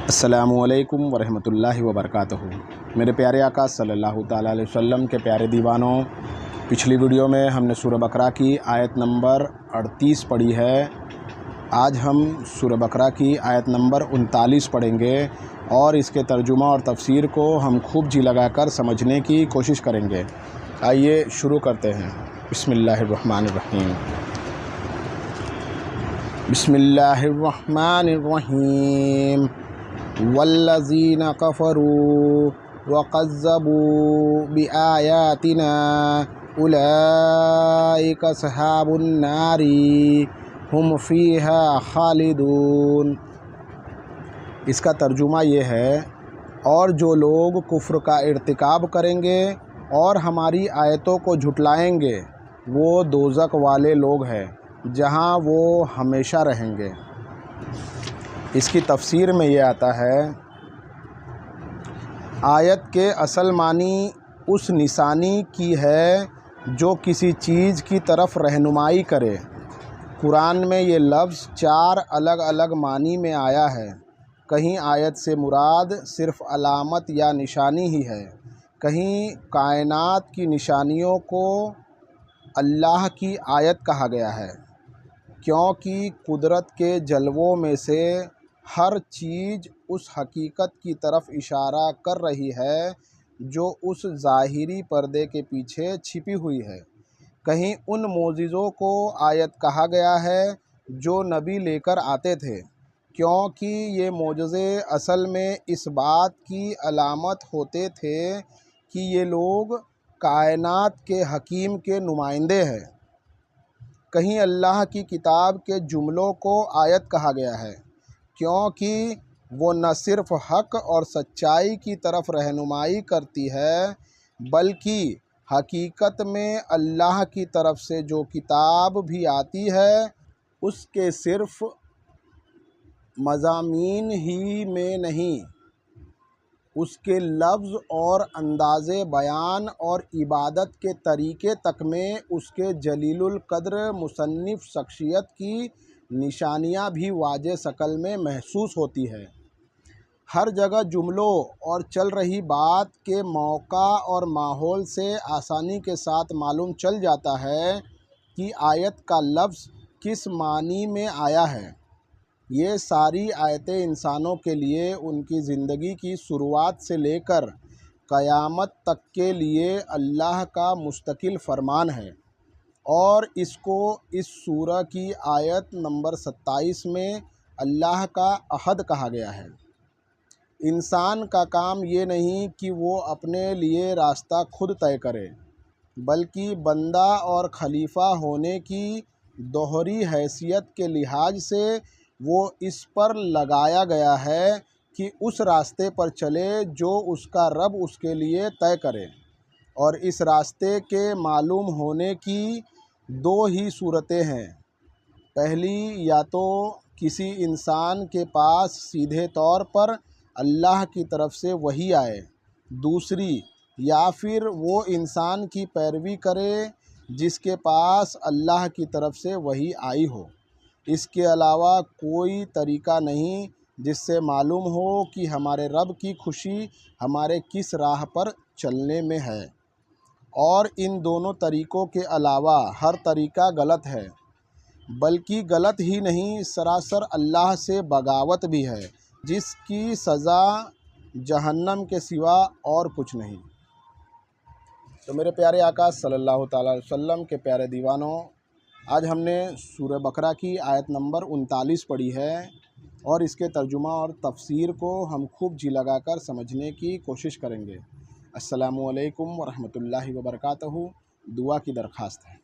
अस्सलामु अलैकुम वरहमतुल्लाहि वबरकातुहू। मेरे प्यारे आका सल्लल्लाहु ताला अलैहि वसल्लम के प्यारे दीवानों, पिछली वीडियो में हमने सूरह बकरा की आयत नंबर 38 पढ़ी है। आज हम सूरह बकरा की आयत नंबर 39 पढ़ेंगे और इसके तर्जुमा और तफसीर को हम खूब जी लगाकर समझने की कोशिश करेंगे। आइए शुरू करते हैं। बिस्मिल्लाहिर्रहमानिर्रहीम। बिस्मिल्लाहिर्रहमानिर्रहीम। वल्लज़ीना कफ़रू वक़ज़्ज़बू बिआयातिना उलाइका अस्हाबुन नारी हुम फ़ीहा खालिदून। इसका तर्जुमा ये है, और जो लोग कुफ्र का इर्तिकाब करेंगे और हमारी आयतों को झुटलाएंगे वो दोज़ख वाले लोग हैं जहाँ वो हमेशा रहेंगे। इसकी तफसीर में ये आता है, आयत के असल मानी उस निशानी की है जो किसी चीज़ की तरफ रहनुमाई करे। कुरान में ये लफ्ज़ 4 अलग अलग मानी में आया है। कहीं आयत से मुराद सिर्फ़ अलामत या निशानी ही है, कहीं कायनात की निशानियों को अल्लाह की आयत कहा गया है, क्योंकि कुदरत के जलवों में से हर चीज़ उस हकीकत की तरफ इशारा कर रही है जो उस ज़ाहिरी पर्दे के पीछे छिपी हुई है। कहीं उन मोजिज़ों को आयत कहा गया है जो नबी लेकर आते थे, क्योंकि ये मोजज़े असल में इस बात की अलामत होते थे कि ये लोग कायनात के हकीम के नुमाइंदे हैं। कहीं अल्लाह की किताब के जुमलों को आयत कहा गया है, क्योंकि वो न सिर्फ़ हक़ और सच्चाई की तरफ रहनुमाई करती है, बल्कि हकीकत में अल्लाह की तरफ से जो किताब भी आती है उसके सिर्फ़ मज़ामीन ही में नहीं, उसके लफ्ज़ और अंदाज़े बयान और इबादत के तरीक़े तक में उसके जलीलुल क़द्र मुसन्निफ़ शख्सियत की निशानियाँ भी वाज़े शकल में महसूस होती है। हर जगह जुमलों और चल रही बात के मौका और माहौल से आसानी के साथ मालूम चल जाता है कि आयत का लफ्ज़ किस मानी में आया है। ये सारी आयतें इंसानों के लिए उनकी ज़िंदगी की शुरुआत से लेकर क़यामत तक के लिए अल्लाह का मुस्तकिल फ़रमान है, और इसको इस सूरह की आयत नंबर 27 में अल्लाह का अहद कहा गया है। इंसान का काम ये नहीं कि वो अपने लिए रास्ता खुद तय करे, बल्कि बंदा और खलीफा होने की दोहरी हैसियत के लिहाज से वो इस पर लगाया गया है कि उस रास्ते पर चले जो उसका रब उसके लिए तय करे। और इस रास्ते के मालूम होने की 2 ही सूरतें हैं। पहली, या तो किसी इंसान के पास सीधे तौर पर अल्लाह की तरफ से वही आए। दूसरी, या फिर वो इंसान की पैरवी करे जिसके पास अल्लाह की तरफ से वही आई हो। इसके अलावा कोई तरीक़ा नहीं जिससे मालूम हो कि हमारे रब की खुशी हमारे किस राह पर चलने में है। और इन दोनों तरीक़ों के अलावा हर तरीक़ा गलत है, बल्कि गलत ही नहीं, सरासर अल्लाह से बगावत भी है, जिसकी सज़ा जहन्नम के सिवा और कुछ नहीं। तो मेरे प्यारे आका सल्लल्लाहु ताला अलैहि वसल्लम के प्यारे दीवानों, आज हमने सूरह बकरा की आयत नंबर 39 पढ़ी है और इसके तर्जुमा और तफसीर को हम खूब जी लगाकर समझने की कोशिश करेंगे। अस्सलामु अलैकुम वरहमतुल्लाहि वबरकातुहू। दुआ की दरख्वास्त है।